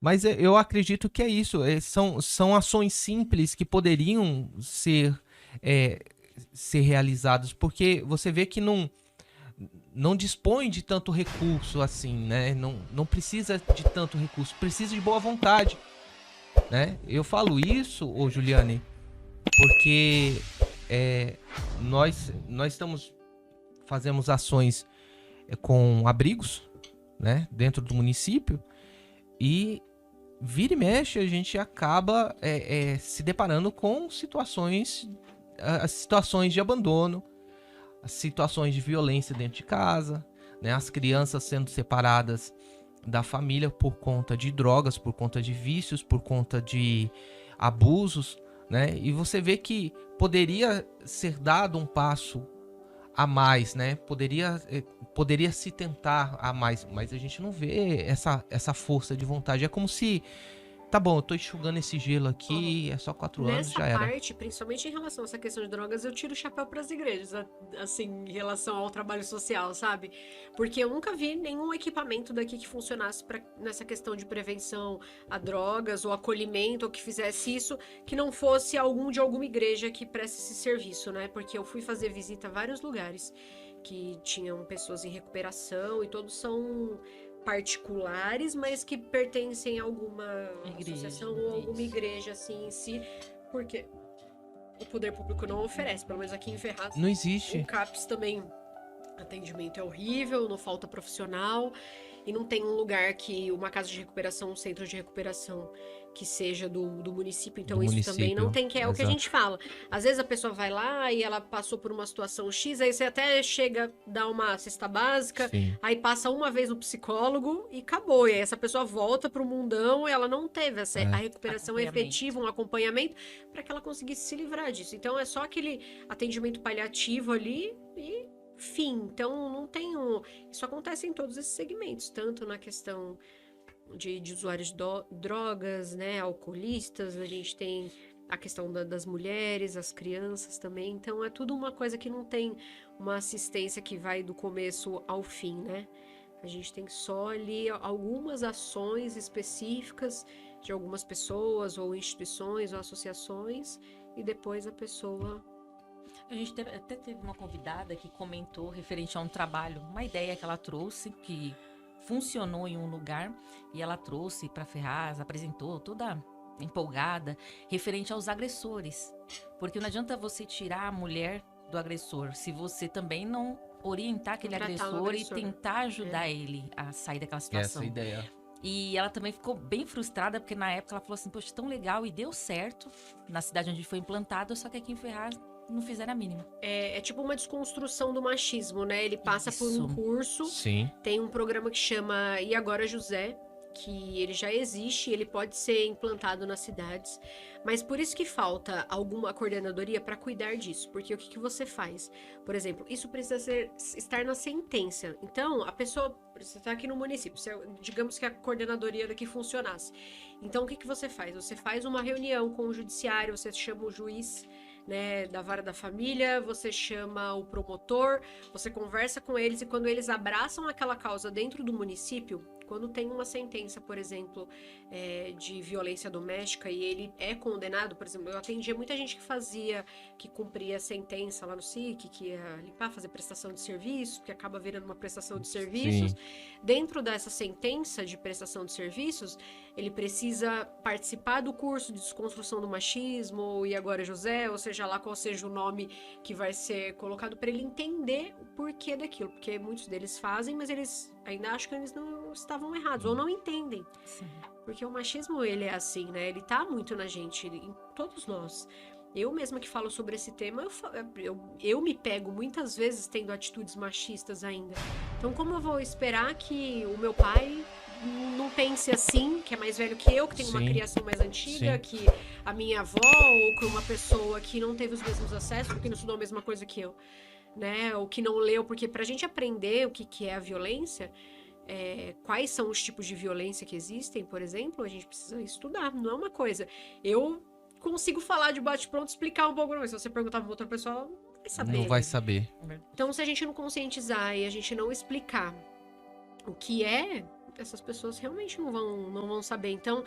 Mas eu acredito que é isso. São ações simples que poderiam é, ser realizadas, porque você vê que não dispõe de tanto recurso assim, né? Não precisa de tanto recurso, precisa de boa vontade, né? Eu falo isso, ô Juliane, porque é, nós fazemos ações com abrigos, né? Dentro do município e vira e mexe a gente acaba se deparando com as situações de abandono, as situações de violência dentro de casa, né? As crianças sendo separadas da família por conta de drogas, por conta de vícios, por conta de abusos, né? E você vê que poderia ser dado um passo a mais, né? Poderia se tentar a mais, mas a gente não vê essa força de vontade. É como se, tá bom, eu tô enxugando esse gelo aqui, é só 4 anos, Nessa já era. parte, principalmente em relação a essa questão de drogas, eu tiro o chapéu para as igrejas, assim, em relação ao trabalho social, sabe? Porque eu nunca vi nenhum equipamento daqui que funcionasse nessa questão de prevenção a drogas ou acolhimento, ou que fizesse isso, que não fosse de alguma igreja que preste esse serviço, né? Porque eu fui fazer visita a vários lugares que tinham pessoas em recuperação e todos são particulares, mas que pertencem a alguma Igreja, associação ou alguma isso. igreja assim em si, porque o poder público não oferece, pelo menos aqui em Ferraz. Não O existe. CAPS também, atendimento é horrível, não falta profissional e não tem um lugar que uma casa de recuperação, um centro de recuperação que seja do município, Do então isso também não município, tem, que é o que a gente exato. fala. Às vezes a pessoa vai lá e ela passou por uma situação X, aí você até chega, dá uma cesta básica, Sim. aí passa uma vez no psicólogo e acabou. E aí essa pessoa volta pro mundão e ela não teve a É. recuperação Acompanhamento. efetiva, um acompanhamento para que ela conseguisse se livrar disso. Então é só aquele atendimento paliativo ali e fim. Então não tem um. Isso acontece em todos esses segmentos, tanto na questão de usuários de drogas, né, alcoolistas, a gente tem a questão das mulheres, as crianças também. Então é tudo uma coisa que não tem uma assistência que vai do começo ao fim, né? A gente tem só ali algumas ações específicas de algumas pessoas ou instituições ou associações e depois a pessoa. A gente até teve uma convidada que comentou referente a um trabalho, uma ideia que ela trouxe, que funcionou em um lugar, e ela trouxe para Ferraz, apresentou toda empolgada, referente aos agressores. Porque não adianta você tirar a mulher do agressor, se você também não orientar aquele Tratar o agressor e agressor. tentar ajudar ele a sair daquela Essa é a situação. ideia. E ela também ficou bem frustrada, porque na época ela falou assim, poxa, tão legal, e deu certo na cidade onde foi implantado, só que aqui em Ferraz não fizeram a mínima. É tipo uma desconstrução do machismo, né? Ele passa por um Isso. curso, Sim. tem um programa que chama E Agora José, que ele já existe, ele pode ser implantado nas cidades, mas por isso que falta alguma coordenadoria para cuidar disso, porque o que você faz? Por exemplo, isso precisa estar na sentença. Então, a pessoa, você está aqui no município, digamos que a coordenadoria daqui funcionasse. Então, o que você faz? Você faz uma reunião com o judiciário, você chama o juiz, né, da vara da família, você chama o promotor, você conversa com eles e quando eles abraçam aquela causa dentro do município, quando tem uma sentença, por exemplo, de violência doméstica e ele é condenado, por exemplo, eu atendia muita gente que cumpria sentença lá no SIC, que ia limpar, fazer prestação de serviço, que acaba virando uma prestação de serviços. Sim. Dentro dessa sentença de prestação de serviços, ele precisa participar do curso de desconstrução do machismo, e agora José, ou seja lá qual seja o nome que vai ser colocado para ele entender o porquê daquilo, porque muitos deles fazem, mas eles ainda acham que eles não estavam errados ou não entendem, Sim. porque o machismo ele é assim, né? Ele tá muito na gente, em todos nós. Eu mesma que falo sobre esse tema, eu me pego muitas vezes tendo atitudes machistas ainda. Então, como eu vou esperar que o meu pai não pense assim, que é mais velho que eu, que tem uma Sim. criação mais antiga, Sim. que a minha avó, ou que uma pessoa que não teve os mesmos acessos, porque não estudou a mesma coisa que eu, né? Ou que não leu, porque pra gente aprender o que é a violência, quais são os tipos de violência que existem, por exemplo, a gente precisa estudar, não é uma coisa. Eu consigo falar de bate-pronto, explicar um pouco, mas se você perguntar pra outra pessoa, ela não vai saber. Não vai saber. Então, se a gente não conscientizar e a gente não explicar o que é, essas pessoas realmente não vão saber. Então,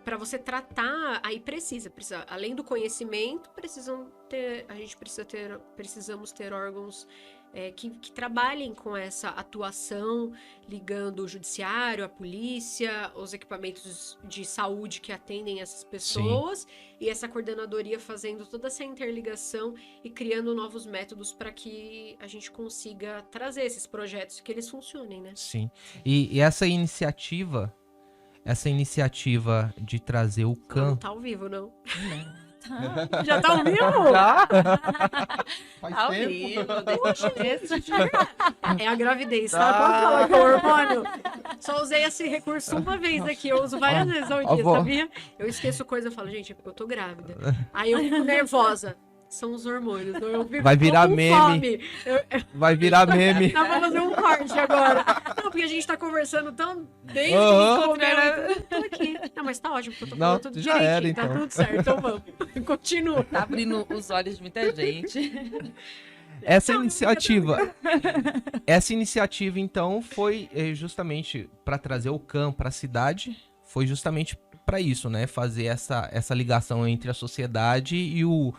para você tratar, aí precisa, além do conhecimento, precisamos ter órgãos que trabalhem com essa atuação, ligando o judiciário, a polícia, os equipamentos de saúde que atendem essas pessoas, e essa coordenadoria fazendo toda essa interligação e criando novos métodos para que a gente consiga trazer esses projetos que eles funcionem, né? Sim. E essa iniciativa de trazer o Não CAN... tá ao vivo, não. Não. Já tá ao vivo? Já? Faz Ao tempo. vivo, É a gravidez, Tá. tá? Pode falar que é o hormônio. Só usei esse recurso uma vez aqui, eu uso várias vezes ao dia, Avó. sabia? Eu esqueço coisa, eu falo, gente, eu tô grávida. Aí eu fico nervosa. São os hormônios. Eu fico Vai virar com meme. fome. Vai virar meme. Dá pra fazer um corte agora. Não, porque a gente tá conversando tão desde Aham. que comeu. Eu tô aqui. Não, mas tá ótimo, porque eu tô Não, falando tudo já direitinho. era, então. Tá tudo certo, então vamos. Continua. Tá abrindo os olhos de muita gente. Essa iniciativa, então, foi justamente para trazer o CAN para a cidade, foi justamente para isso, né? Fazer essa ligação entre a sociedade e o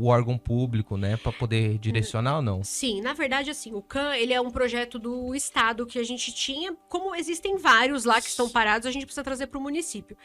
órgão público, né? Para poder direcionar ou não? Sim, na verdade, assim, o CAN, ele é um projeto do estado que a gente tinha, como existem vários lá que estão parados, a gente precisa trazer para o município.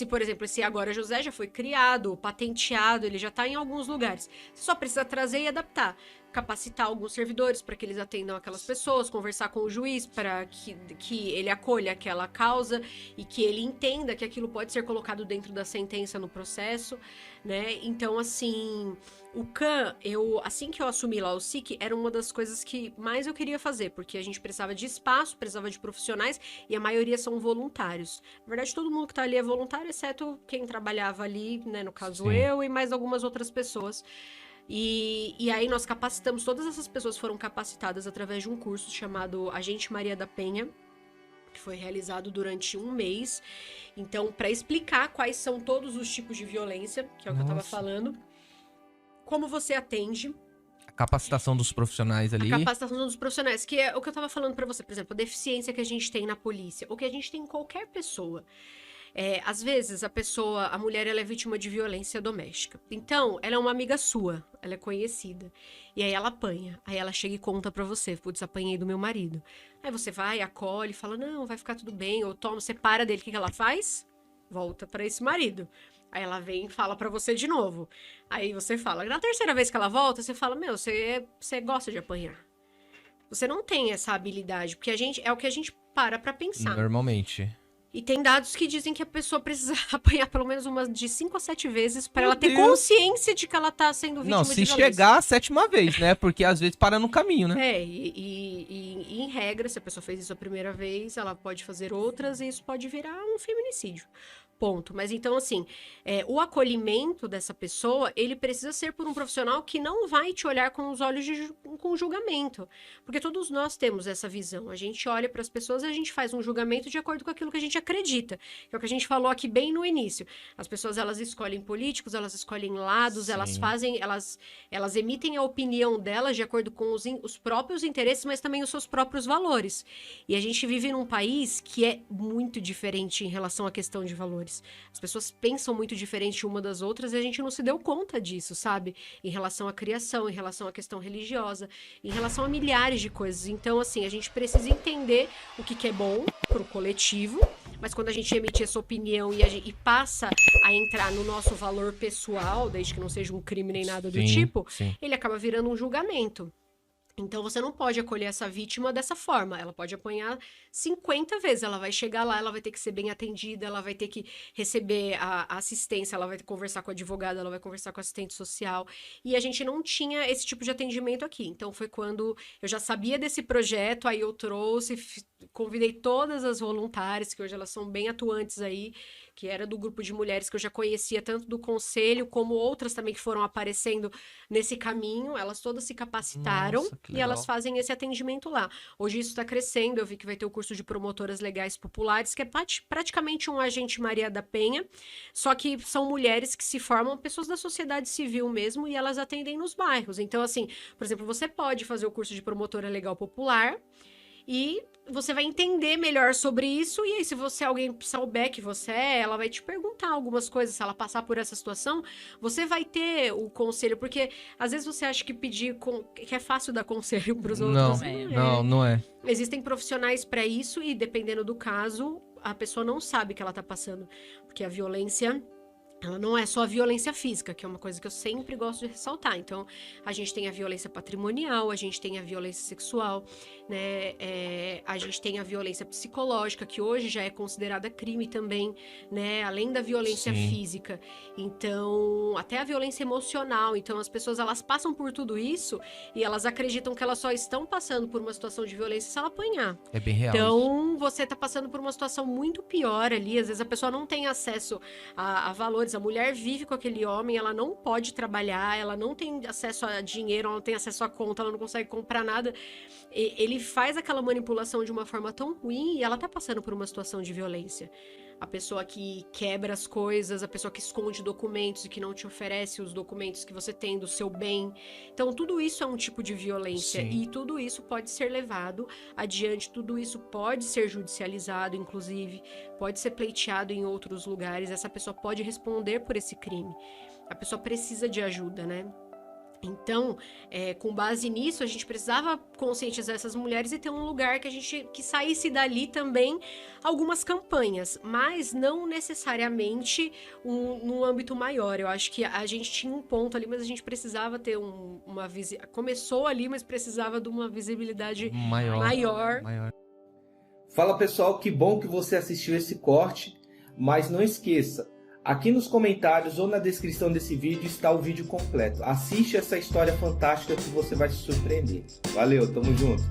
Por exemplo, esse Agora José já foi criado, patenteado, ele já está em alguns lugares. Você só precisa trazer e adaptar. Capacitar alguns servidores para que eles atendam aquelas pessoas, conversar com o juiz para que ele acolha aquela causa e que ele entenda que aquilo pode ser colocado dentro da sentença no processo, né? Então, assim, o CAN, assim que eu assumi lá o SIC, era uma das coisas que mais eu queria fazer, porque a gente precisava de espaço, precisava de profissionais e a maioria são voluntários. Na verdade, todo mundo que tá ali é voluntário, exceto quem trabalhava ali, né? No caso, Sim. eu e mais algumas outras pessoas. E aí nós capacitamos, todas essas pessoas foram capacitadas através de um curso chamado Agente Maria da Penha, que foi realizado durante um mês. Então, para explicar quais são todos os tipos de violência, que é o que eu tava Nossa. falando, como você atende, A capacitação dos profissionais ali. a capacitação dos profissionais, que é o que eu tava falando para você, por exemplo, a deficiência que a gente tem na polícia, ou que a gente tem em qualquer pessoa. Às vezes, a mulher, ela é vítima de violência doméstica. Então, ela é uma amiga sua, ela é conhecida. E aí ela apanha. Aí ela chega e conta pra você, putz, apanhei do meu marido. Aí você vai, acolhe, fala, não, vai ficar tudo bem. Ou toma, separa dele. O que ela faz? Volta pra esse marido. Aí ela vem e fala pra você de novo. Aí você fala. Na terceira vez que ela volta, você fala, meu, você gosta de apanhar. Você não tem essa habilidade, porque é o que a gente para pra pensar. Normalmente. E tem dados que dizem que a pessoa precisa apanhar pelo menos umas de 5 a 7 vezes pra Meu ela ter Deus. consciência de que ela tá sendo vítima Não, de se violência. chegar a 7ª vez, né? Porque às vezes para no caminho, né? E em regra, se a pessoa fez isso a primeira vez, ela pode fazer outras e isso pode virar um feminicídio. Ponto. Mas então, assim, o acolhimento dessa pessoa, ele precisa ser por um profissional que não vai te olhar com os olhos com julgamento. Porque todos nós temos essa visão. A gente olha para as pessoas e a gente faz um julgamento de acordo com aquilo que a gente acredita. Que é o que a gente falou aqui bem no início. As pessoas, elas escolhem políticos, elas escolhem lados, Sim. elas emitem a opinião delas de acordo com os próprios interesses, mas também os seus próprios valores. E a gente vive num país que é muito diferente em relação à questão de valores. As pessoas pensam muito diferente uma das outras e a gente não se deu conta disso, sabe? Em relação à criação, em relação à questão religiosa, em relação a milhares de coisas. Então, assim, a gente precisa entender o que é bom pro coletivo, mas quando a gente emite essa opinião e passa a entrar no nosso valor pessoal, desde que não seja um crime nem nada do tipo, Sim. ele acaba virando um julgamento. Então, você não pode acolher essa vítima dessa forma. Ela pode apanhar 50 vezes. Ela vai chegar lá, ela vai ter que ser bem atendida, ela vai ter que receber a assistência, ela vai conversar com o advogado, ela vai conversar com o assistente social. E a gente não tinha esse tipo de atendimento aqui. Então, foi quando eu já sabia desse projeto, aí eu trouxe, convidei todas as voluntárias, que hoje elas são bem atuantes aí, que era do grupo de mulheres que eu já conhecia, tanto do conselho, como outras também que foram aparecendo nesse caminho. Elas todas se capacitaram. Nossa, que e elas legal. fazem esse atendimento lá. Hoje isso está crescendo, eu vi que vai ter o curso de promotoras legais populares, que é praticamente um agente Maria da Penha, só que são mulheres que se formam, pessoas da sociedade civil mesmo, e elas atendem nos bairros. Então, assim, por exemplo, você pode fazer o curso de promotora legal popular e você vai entender melhor sobre isso, e aí se você alguém souber que você ela vai te perguntar algumas coisas, se ela passar por essa situação, você vai ter o conselho, porque às vezes você acha que que é fácil dar conselho pros outros. Não é. Existem profissionais para isso e dependendo do caso, a pessoa não sabe que ela tá passando, porque a violência, ela não é só a violência física, que é uma coisa que eu sempre gosto de ressaltar. Então, a gente tem a violência patrimonial, a gente tem a violência sexual, né? A gente tem a violência psicológica, que hoje já é considerada crime também, né? Além da violência física. Então, até a violência emocional. Então, as pessoas, elas passam por tudo isso e elas acreditam que elas só estão passando por uma situação de violência se ela apanhar. É bem real. Então, você tá passando por uma situação muito pior ali. Às vezes, a pessoa não tem acesso a valores. A mulher vive com aquele homem, ela não pode trabalhar, ela não tem acesso a dinheiro, ela não tem acesso a conta, ela não consegue comprar nada. Ele faz aquela manipulação de uma forma tão ruim e ela tá passando por uma situação de violência. A pessoa que quebra as coisas, a pessoa que esconde documentos e que não te oferece os documentos que você tem do seu bem. Então, tudo isso é um tipo de violência. Sim. E tudo isso pode ser levado adiante, tudo isso pode ser judicializado, inclusive, pode ser pleiteado em outros lugares. Essa pessoa pode responder por esse crime. A pessoa precisa de ajuda, né? Então, com base nisso, a gente precisava conscientizar essas mulheres e ter um lugar que saísse dali também algumas campanhas, mas não necessariamente num âmbito maior. Eu acho que a gente tinha um ponto ali, mas a gente precisava ter uma visibilidade. Começou ali, mas precisava de uma visibilidade maior. Fala pessoal, que bom que você assistiu esse corte, mas não esqueça, aqui nos comentários ou na descrição desse vídeo está o vídeo completo. Assiste essa história fantástica que você vai se surpreender. Valeu, tamo junto!